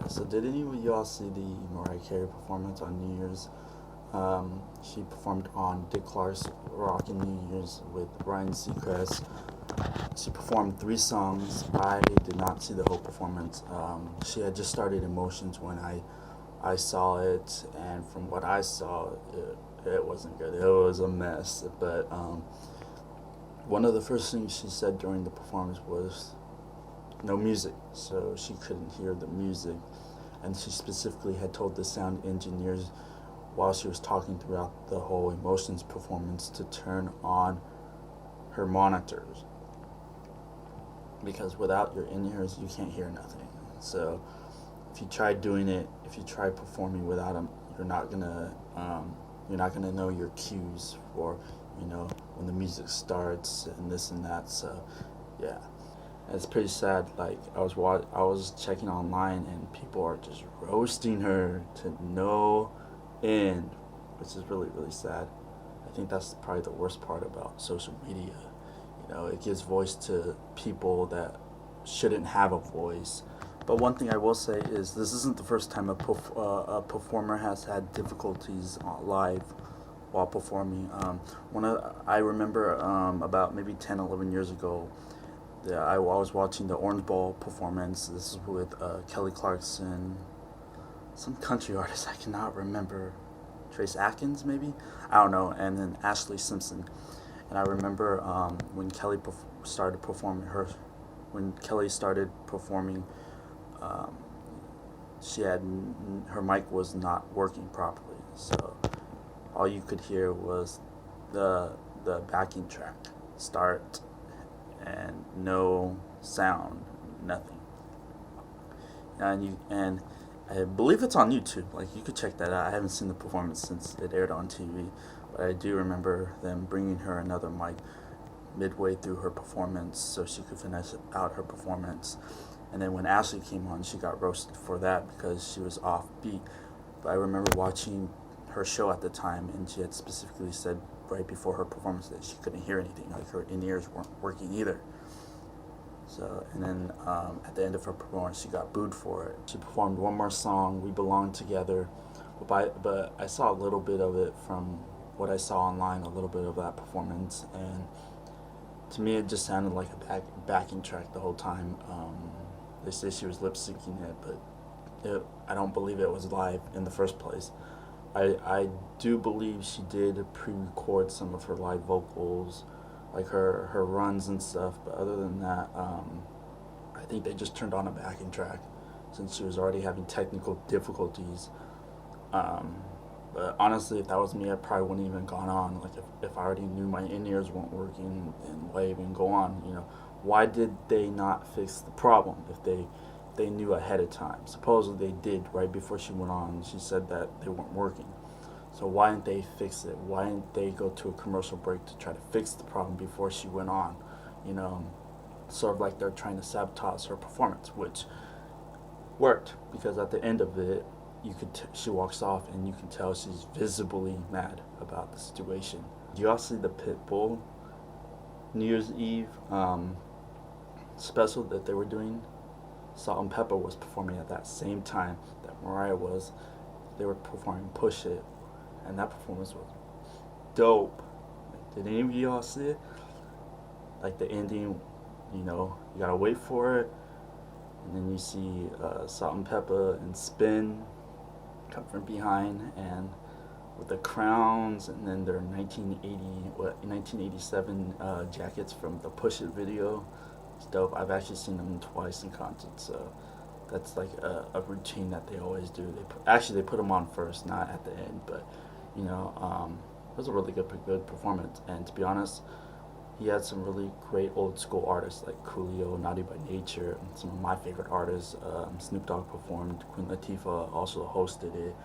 So did any of y'all see the Mariah Carey performance on New Year's? She performed on Dick Clark's Rockin' New Year's with Ryan Seacrest. She performed 3 songs. I did not see the whole performance. She had just started Emotions when I saw it, and from what I saw, it wasn't good. It was a mess. But one of the first things she said during the performance was no music, so she couldn't hear the music. And she specifically had told the sound engineers while she was talking throughout the whole Emotions performance to turn on her monitors, because without your in-ears you can't hear nothing. So if you try doing it, if you try performing without them, you're not gonna know your cues for when the music starts and this and that. So yeah, it's pretty sad. Like I was checking online and people are just roasting her to no end, which is really, really sad. I think that's probably the worst part about social media. It gives voice to people that shouldn't have a voice. But one thing I will say is this isn't the first time a performer has had difficulties live while performing. I remember about maybe 10, 11 years ago, I was watching the Orange Bowl performance. This is with Kelly Clarkson, some country artist I cannot remember, Trace Atkins maybe, I don't know, and then Ashlee Simpson. And I remember when Kelly started performing, her mic was not working properly, so all you could hear was the backing track start and no sound, nothing. And I believe it's on YouTube. Like, you could check that out. I haven't seen the performance since it aired on TV, but I do remember them bringing her another mic midway through her performance so she could finish out her performance. And then when Ashlee came on, she got roasted for that because she was off beat. But I remember watching her show at the time, and she had specifically said right before her performance that she couldn't hear anything, like her in-ears weren't working either. So, and then at the end of her performance, she got booed for it. She performed one more song, We Belong Together, but I saw a little bit of it from what I saw online, a little bit of that performance, and to me it just sounded like a backing track the whole time. They say she was lip-syncing it, but I don't believe it was live in the first place. I do believe she did pre-record some of her live vocals, like her runs and stuff, but other than that, I think they just turned on a backing track since she was already having technical difficulties. But honestly, if that was me, I probably wouldn't even gone on. Like, if I already knew my in-ears weren't working, and why even go on? Why did they not fix the problem if they knew ahead of time? Supposedly they did right before she went on. She said that they weren't working. So why didn't they fix it? Why didn't they go to a commercial break to try to fix the problem before she went on? Sort of like they're trying to sabotage her performance, which worked, because at the end of it, she walks off and you can tell she's visibly mad about the situation. Do y'all see the Pitbull New Year's Eve special that they were doing? Salt and Pepa was performing at that same time that Mariah was. They were performing Push It, and that performance was dope. Did any of y'all see it? Like, the ending, you gotta wait for it, and then you see Salt and Pepa and Spin come from behind, and with the crowns, and then their 1987 jackets from the Push It video. It's dope. I've actually seen them twice in concert, so that's like a routine that they always do. They put them on first, not at the end, but it was a really good performance. And to be honest, he had some really great old school artists like Coolio, Naughty by Nature, and some of my favorite artists. Snoop Dogg performed. Queen Latifah also hosted it.